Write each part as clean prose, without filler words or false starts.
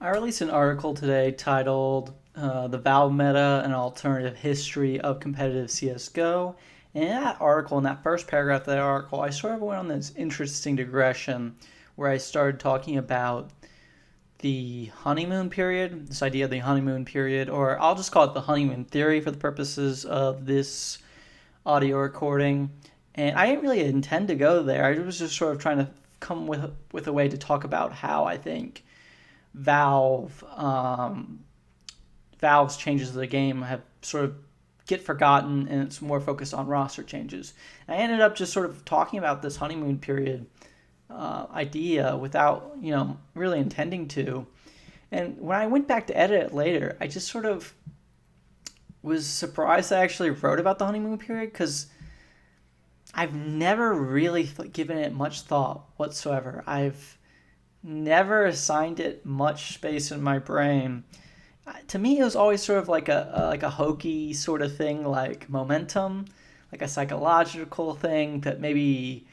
I released an article today titled The Val Meta An Alternative History of Competitive CSGO. And in that article, in that first paragraph of that article, I sort of went on this interesting digression where I started talking about the honeymoon period, this idea of the honeymoon period, or I'll just call it the honeymoon theory for the purposes of this audio recording. And I didn't really intend to go there. I was just sort of trying to come with a way to talk about how I think Valve Valve's changes to the game have sort of get forgotten, and it's more focused on roster changes. I ended up just sort of talking about this honeymoon period idea without really intending to. And when I went back to edit it later, I just sort of was surprised I actually wrote about the honeymoon period because I've never really given it much thought whatsoever. I've never assigned it much space in my brain. To me, it was always sort of like a hokey sort of thing, like momentum, like a psychological thing that maybe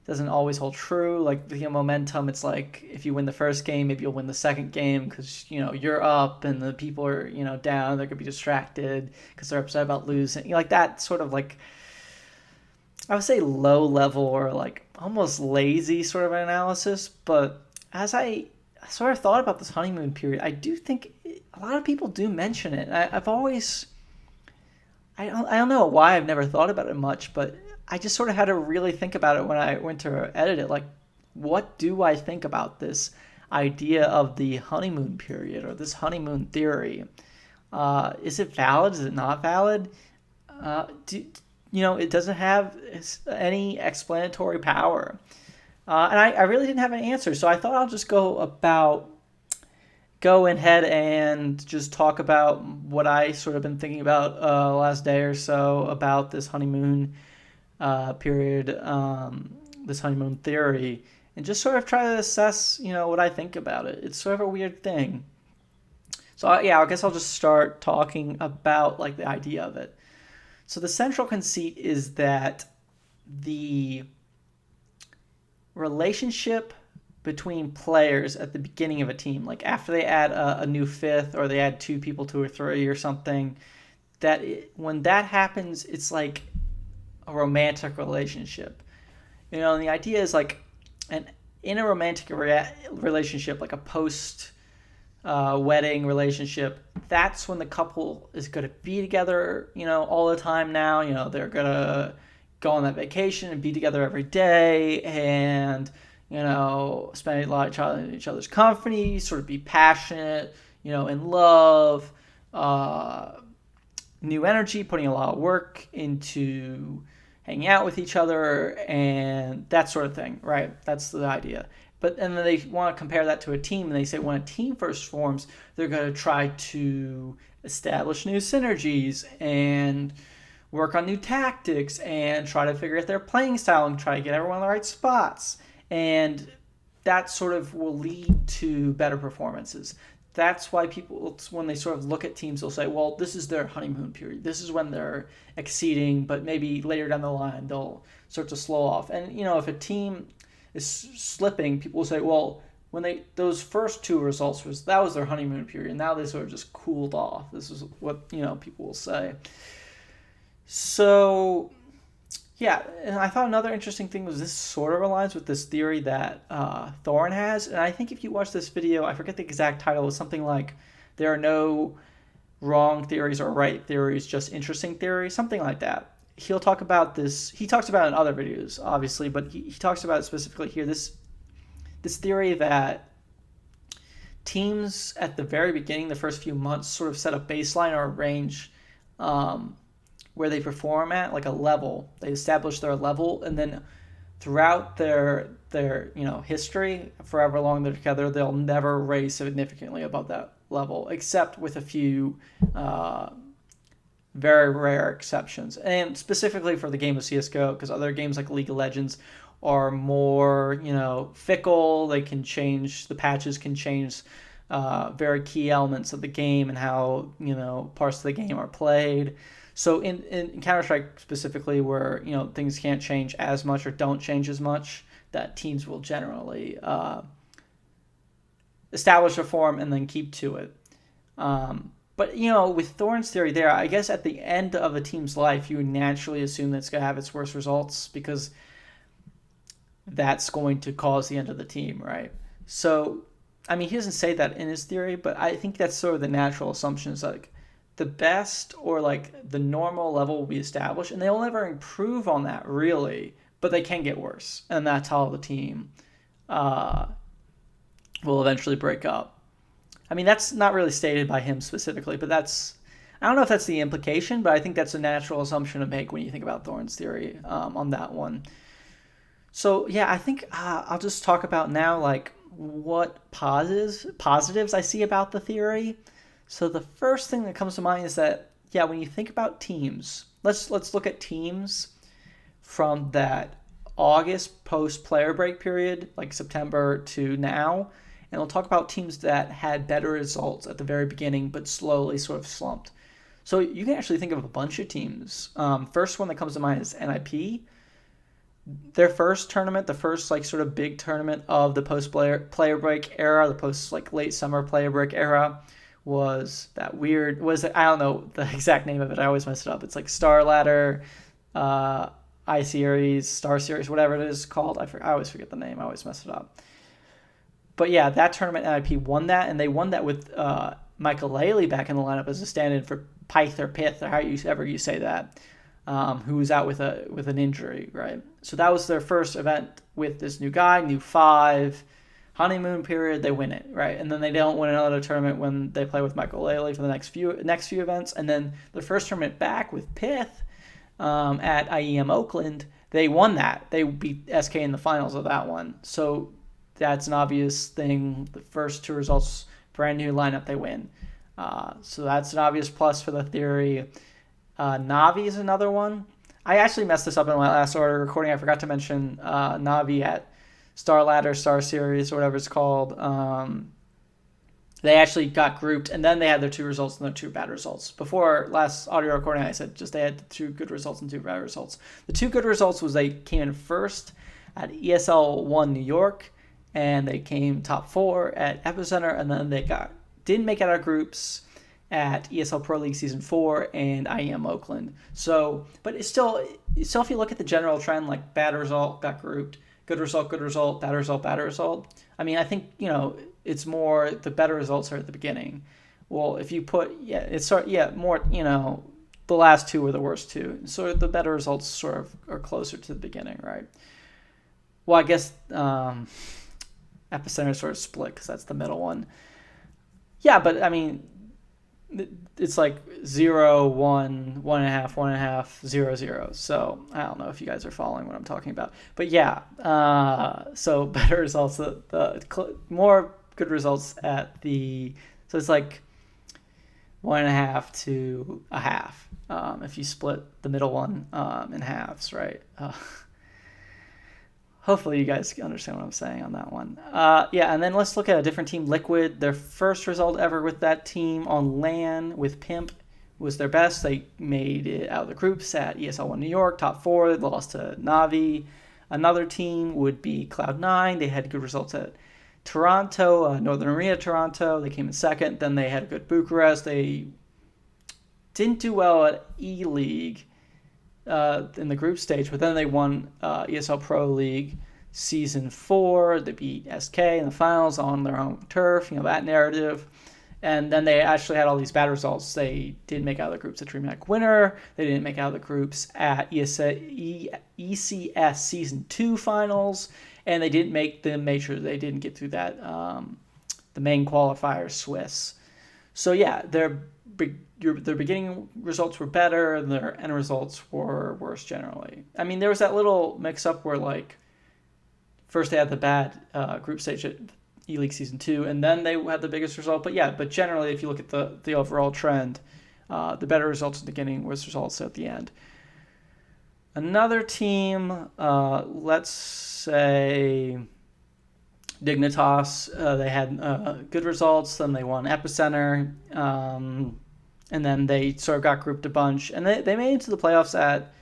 doesn't always hold true. Like momentum, it's like if you win the first game, maybe you'll win the second game because you're up and the people are down. They're gonna be distracted because they're upset about losing. Like that sort of like I would say low level or like almost lazy sort of analysis, but as I sort of thought about this honeymoon period, I do think a lot of people do mention it. I've always, I don't know why I've never thought about it much, but I just sort of had to really think about it when I went to edit it. Like, what do I think about this idea of the honeymoon period or this honeymoon theory? Is it valid? Is it not valid? It doesn't have any explanatory power. And I really didn't have an answer, so I thought I'll just go ahead and just talk about what I sort of been thinking about the last day or so about this honeymoon period, this honeymoon theory, and just sort of try to assess, what I think about it. It's sort of a weird thing. So I guess I'll just start talking about like the idea of it. So the central conceit is that the relationship between players at the beginning of a team, like after they add a new fifth or they add two people, two or three or something, when that happens, it's like a romantic relationship. And the idea is like, in a romantic relationship, like a post wedding relationship, that's when the couple is going to be together, all the time now. They're going to go on that vacation and be together every day and, spend a lot of time in each other's company, sort of be passionate, in love, new energy, putting a lot of work into hanging out with each other and that sort of thing, right? That's the idea. And then they want to compare that to a team, and they say when a team first forms, they're going to try to establish new synergies and work on new tactics and try to figure out their playing style and try to get everyone in the right spots. And that sort of will lead to better performances. That's why people, when they sort of look at teams, they'll say, well, this is their honeymoon period. This is when they're exceeding, but maybe later down the line, they'll start to slow off. And, if a team is slipping, people will say, well, when those first two results that was their honeymoon period. Now they sort of just cooled off. This is what, people will say. So, yeah, and I thought another interesting thing was this sort of aligns with this theory that Thorin has. And I think if you watch this video, I forget the exact title, it's something like there are no wrong theories or right theories, just interesting theories, something like that. He'll talk about this. He talks about it in other videos, obviously, but he talks about it specifically here. This theory that teams at the very beginning, the first few months, sort of set a baseline or a range where they perform at, like a level. They establish their level, and then throughout their history, forever long they're together, they'll never raise significantly above that level, except with a few very rare exceptions. And specifically for the game of CSGO, because other games like League of Legends are more, fickle. They can change, the patches can change very key elements of the game and how, parts of the game are played. So in Counter-Strike specifically, where, things can't change as much or don't change as much, that teams will generally establish a form and then keep to it. But, with Thorne's theory there, I guess at the end of a team's life, you would naturally assume that it's going to have its worst results because that's going to cause the end of the team, right? So, he doesn't say that in his theory, but I think that's sort of the natural assumption is like the best or like the normal level will be established, and they'll never improve on that really, but they can get worse, and that's how the team will eventually break up. That's not really stated by him specifically, but I don't know if that's the implication, but I think that's a natural assumption to make when you think about Thorne's theory on that one. So, yeah, I think I'll just talk about now, like, what positives I see about the theory. So the first thing that comes to mind is that, yeah, when you think about teams, let's look at teams from that August post-player break period, like September to now, and we'll talk about teams that had better results at the very beginning but slowly sort of slumped. So you can actually think of a bunch of teams. First one that comes to mind is NIP. Their first tournament, the first like sort of big tournament of the post-player break era, the post like late summer player break era, was that weird. I don't know the exact name of it. I always mess it up. It's like Star Ladder, I-Series, Star Series, whatever it is called. I always forget the name. I always mess it up. But yeah, that tournament, NIP won that, and they won that with Michael Laley back in the lineup as a stand-in for Pyth or Pith, or however you say that, who was out with an injury, right? So that was their first event with this new guy, new 5, honeymoon period. They win it, right? And then they don't win another tournament when they play with Michael Laley for the next few events. And then the first tournament back with Pith at IEM Oakland, they won that. They beat SK in the finals of that one. So that's an obvious thing. The first 2 results, brand new lineup, they win. So that's an obvious plus for the theory. Navi is another one. I actually messed this up in my last order recording. I forgot to mention Navi at Star Ladder, Star Series, or whatever it's called. They actually got grouped, and then they had their 2 results and their 2 bad results. Before last audio recording, I said just they had 2 good results and 2 bad results. The 2 good results was they came in first at ESL 1 New York, and they came top 4 at Epicenter, and then they didn't make it out of groups at ESL Pro League Season 4 and IEM Oakland. So, but it's still if you look at the general trend, like bad result, got grouped, good result, bad result, bad result. I think, it's more the better results are at the beginning. Well, if you put, more, the last 2 were the worst 2. So the better results sort of are closer to the beginning, right? Well, I guess Epicenter sort of split because that's the middle one. Yeah, but it's like 0, 1, 1.5, 1.5, 0, 0. So I don't know if you guys are following what I'm talking about. But yeah, so better results, the more good results at the, so it's like 1.5 to a half if you split the middle one in halves, right? Hopefully you guys understand what I'm saying on that one. And then let's look at a different team, Liquid. Their first result ever with that team on LAN with Pimp was their best. They made it out of the groups at ESL 1 New York, top 4. They lost to Navi. Another team would be Cloud9. They had good results at Toronto, Northern Arena Toronto. They came in second. Then they had a good Bucharest. They didn't do well at E-League in the group stage, but then they won ESL Pro League Season 4. They beat SK in the finals on their home turf, that narrative. And then they actually had all these bad results. They didn't make out of the groups at DreamHack Winter. They didn't make out of the groups at ECS Season 2 finals. And they didn't make the major. They didn't get through that, the main qualifier, Swiss. So yeah, their beginning results were better, and their end results were worse generally. There was that little mix-up where, like, first they had the bad group stage at E-League Season 2, and then they had the biggest result. But generally, if you look at the overall trend, the better results at the beginning, worse results at the end. Another team, let's say Dignitas, they had good results, then they won Epicenter, and then they sort of got grouped a bunch. And they made it to the playoffs at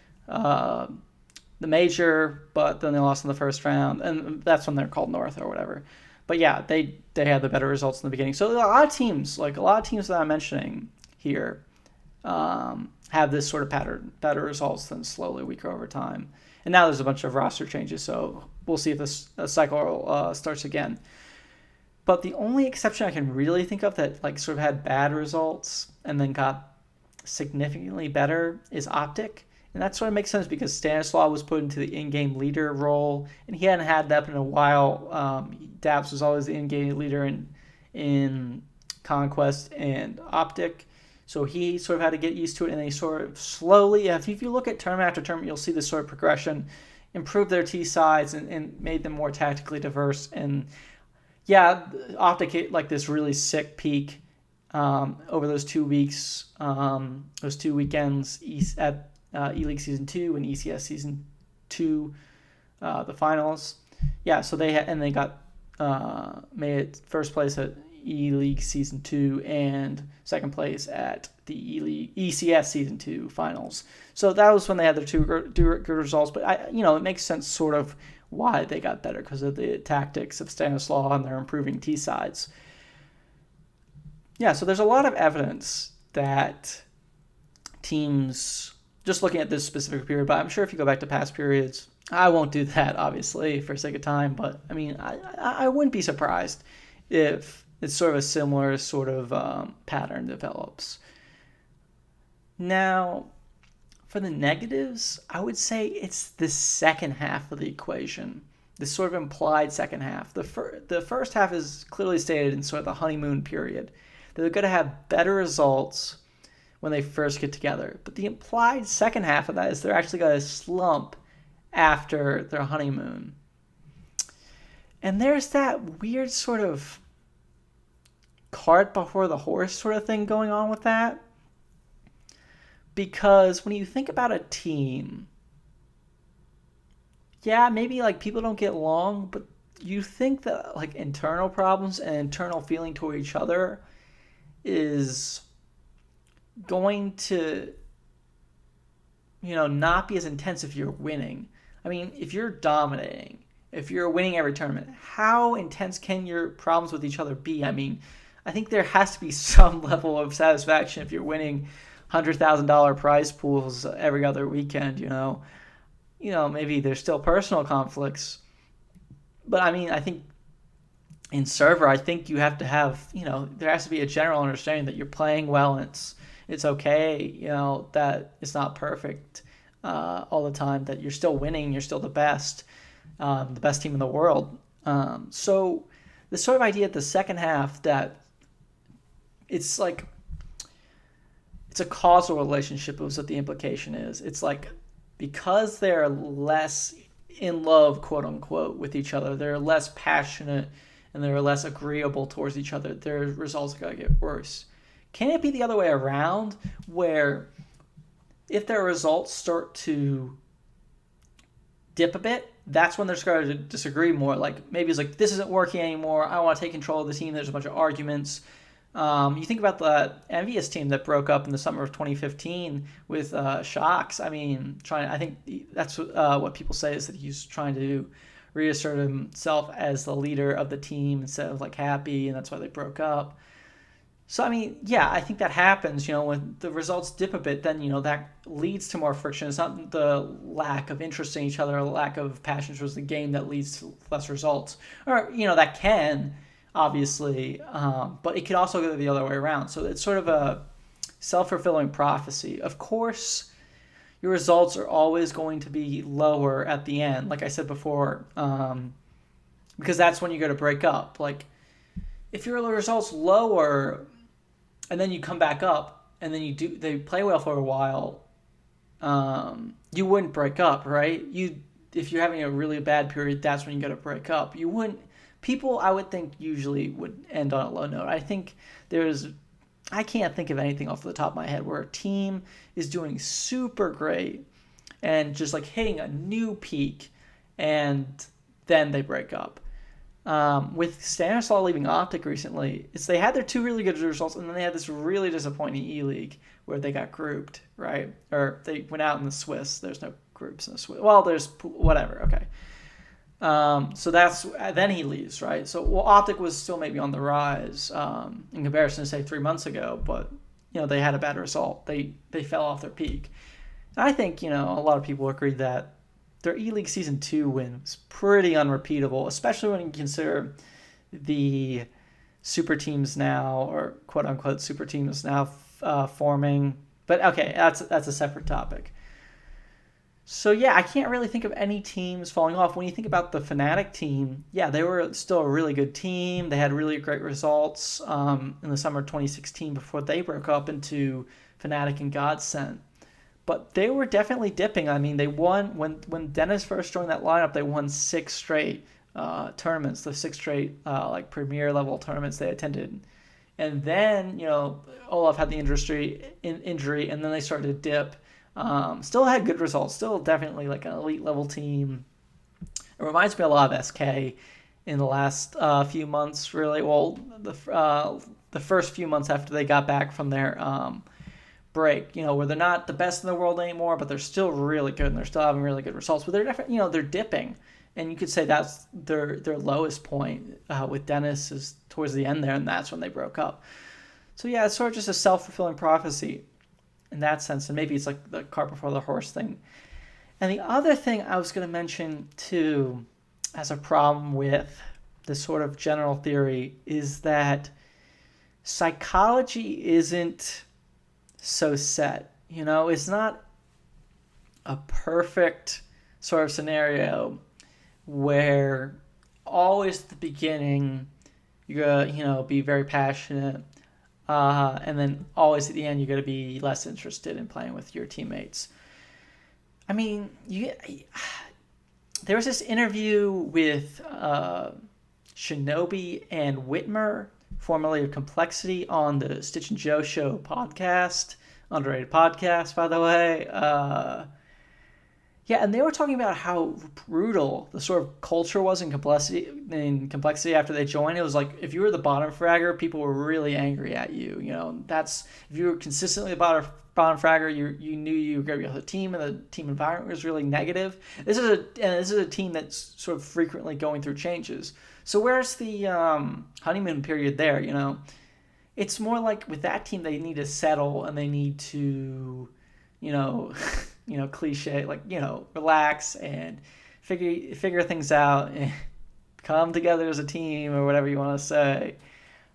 the major, but then they lost in the first round. And that's when they're called North or whatever. But yeah, they had the better results in the beginning. So a lot of teams, that I'm mentioning here, have this sort of pattern, better results than slowly weaker over time. And now there's a bunch of roster changes, so we'll see if this cycle starts again. But the only exception I can really think of that like sort of had bad results and then got significantly better is Optic. And that sort of makes sense because Stanislaw was put into the in-game leader role, and he hadn't had that in a while. Daps was always the in-game leader in Conquest and Optic, so he sort of had to get used to it, and they sort of slowly, if you look at term after term, you'll see this sort of progression, improved their T sides and made them more tactically diverse. And yeah, Optic hit like this really sick peak over those 2 weeks, those 2 weekends at E-League Season 2 and ECS Season 2, the finals. Yeah, so they got made it first place at E-League Season 2 and second place at the E-League ECS Season 2 finals. So that was when they had their two good results. But it makes sense sort of why they got better because of the tactics of Stanislaw and their improving T sides. Yeah, so there's a lot of evidence that teams, just looking at this specific period, but I'm sure if you go back to past periods, I won't do that, obviously, for sake of time, but I mean, I wouldn't be surprised if it's sort of a similar sort of pattern develops. Now, for the negatives, I would say it's the second half of the equation, this sort of implied second half. The first half is clearly stated in sort of the honeymoon period. They're going to have better results when they first get together. But the implied second half of that is they're actually going to slump after their honeymoon. And there's that weird sort of cart before the horse sort of thing going on with that. Because when you think about a team, yeah, maybe like people don't get along, but you think that like internal problems and internal feeling toward each other is going to, not be as intense if you're winning. I mean, if you're dominating, if you're winning every tournament, how intense can your problems with each other be? I mean, I think there has to be some level of satisfaction if you're winning $100,000 prize pools every other weekend, maybe there's still personal conflicts. But I mean, I think in server, I think you have to have, there has to be a general understanding that you're playing well and it's okay, that it's not perfect all the time, that you're still winning, you're still the best team in the world. So this sort of idea at the second half that it's like, it's a causal relationship is what the implication is. It's like, because they're less in love, quote unquote, with each other, they're less passionate and they're less agreeable towards each other, their results are going to get worse. Can it be the other way around, where if their results start to dip a bit, that's when they're starting to disagree more? Like maybe it's like, this isn't working anymore, I want to take control of the team, there's a bunch of arguments. You think about the Envious team that broke up in the summer of 2015 with Shocks. I mean, I think that's what people say is that he's trying to reassert himself as the leader of the team instead of like Happy, and that's why they broke up. So, I mean, yeah, I think that happens, when the results dip a bit, then, that leads to more friction. It's not the lack of interest in each other or the lack of passion towards the game that leads to less results. Or, that can, obviously, but it could also go the other way around. So it's sort of a self-fulfilling prophecy. Of course, your results are always going to be lower at the end, like I said before, because that's when you go to break up. Like, if your results lower and then you come back up and then they play well for a while, you wouldn't break up, right? If you're having a really bad period, that's when you go to break up. You wouldn't. People, I would think, usually would end on a low note. I think I can't think of anything off the top of my head where a team is doing super great and just like hitting a new peak and then they break up. With Stanislaw leaving Optic recently, they had their two really good results and then they had this really disappointing E-League where they got grouped, right? Or they went out in the Swiss. There's no groups in the Swiss. Well, there's whatever, okay. So that's then he leaves, right? So well, Optic was still maybe on the rise in comparison to say 3 months ago, but they had a bad result. They fell off their peak. And I think a lot of people agree that their E-League Season 2 win was pretty unrepeatable, especially when you consider the super teams now, or quote unquote super teams now forming. But okay, that's a separate topic. So yeah, I can't really think of any teams falling off. When you think about the Fnatic team, yeah, they were still a really good team. They had really great results in the summer of 2016 before they broke up into Fnatic and Godsent. But they were definitely dipping. I mean, they won when Dennis first joined that lineup. They won 6 straight tournaments, the 6 straight like premier level tournaments they attended. And then Olaf had the injury, and then they started to dip. Still had good results. Still definitely like an elite level team. It reminds me a lot of SK in the last few months. Really, well, the first few months after they got back from their break, where they're not the best in the world anymore, but they're still really good and they're still having really good results. But they're definitely, they're dipping, and you could say that's their lowest point with Dennis is towards the end there, and that's when they broke up. So yeah, it's sort of just a self-fulfilling prophecy in that sense, and maybe it's like the cart before the horse thing. And the other thing I was going to mention too, as a problem with this sort of general theory, is that psychology isn't so set. It's not a perfect sort of scenario where always at the beginning you're gonna be very passionate, and then always at the end you're gonna be less interested in playing with your teammates. I mean, there was this interview with Shinobi and Whitmer, formerly of Complexity, on the Stitch and Joe Show podcast. Underrated podcast, by the way. Yeah, and they were talking about how brutal the sort of culture was in Complexity after they joined. It was like if you were the bottom fragger, people were really angry at you. That's if you were consistently the bottom fragger, you knew you were going to be on the team, and the team environment was really negative. This is a team that's sort of frequently going through changes. So where's the honeymoon period there? It's more like with that team they need to settle and they need to, cliche, like relax and figure things out and come together as a team, or whatever you want to say,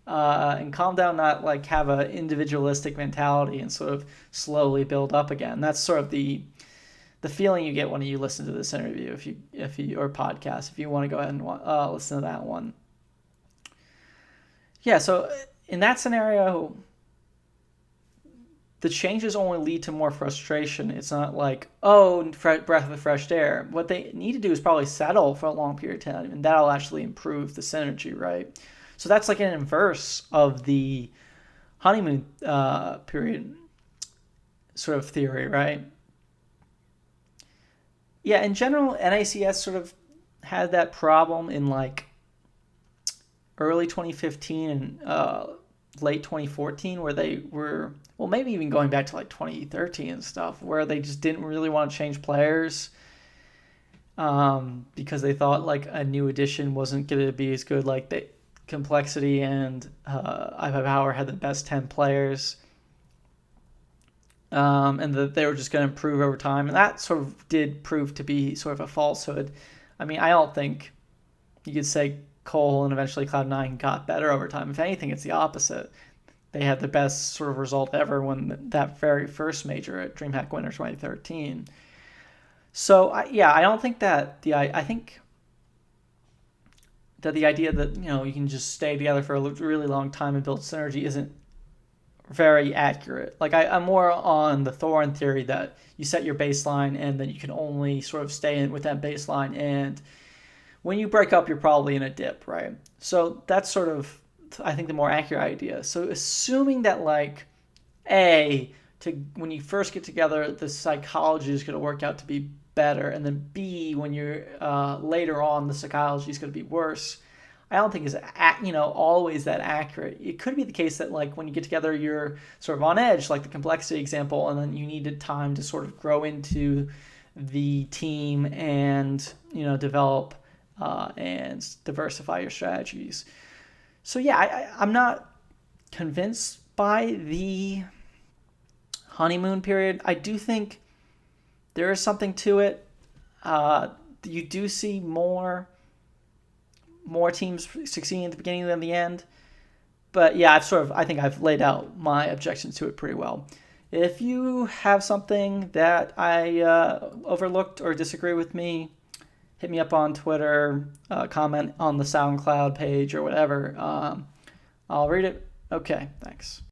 and calm down, not like have an individualistic mentality and sort of slowly build up again. That's sort of the feeling you get when you listen to this interview, if you or podcast, if you want to go ahead and listen to that one. Yeah, so in that scenario, the changes only lead to more frustration. It's not like, breath of fresh air. What they need to do is probably settle for a long period of time, and that'll actually improve the synergy, right? So that's like an inverse of the honeymoon period sort of theory, right? Yeah, in general, NACS sort of had that problem in like early 2015 and late 2014, where they were, well, maybe even going back to like 2013 and stuff, where they just didn't really want to change players because they thought like a new edition wasn't going to be as good. Like Complexity and iPad Power had the best 10 players. And that they were just going to improve over time. And that sort of did prove to be sort of a falsehood. I mean, I don't think you could say Cole and eventually Cloud9 got better over time. If anything, it's the opposite. They had the best sort of result ever when that very first major at DreamHack Winter 2013. So, I don't think that I think that the idea that, you can just stay together for a really long time and build synergy isn't very accurate. Like I'm more on the Thorin theory that you set your baseline and then you can only sort of stay in with that baseline, and when you break up you're probably in a dip, right? So that's sort of, I think, the more accurate idea. So assuming that like when you first get together the psychology is going to work out to be better, and then B, when you're later on the psychology is going to be worse, I don't think is always that accurate. It could be the case that like when you get together you're sort of on edge, like the Complexity example, and then you needed time to sort of grow into the team and develop and diversify your strategies. So yeah, I'm not convinced by the honeymoon period. I do think there is something to it. You do see more teams succeeding at the beginning than the end. But yeah, I think I've laid out my objections to it pretty well. If you have something that I overlooked or disagree with me, hit me up on Twitter, comment on the SoundCloud page or whatever. I'll read it. Okay, thanks.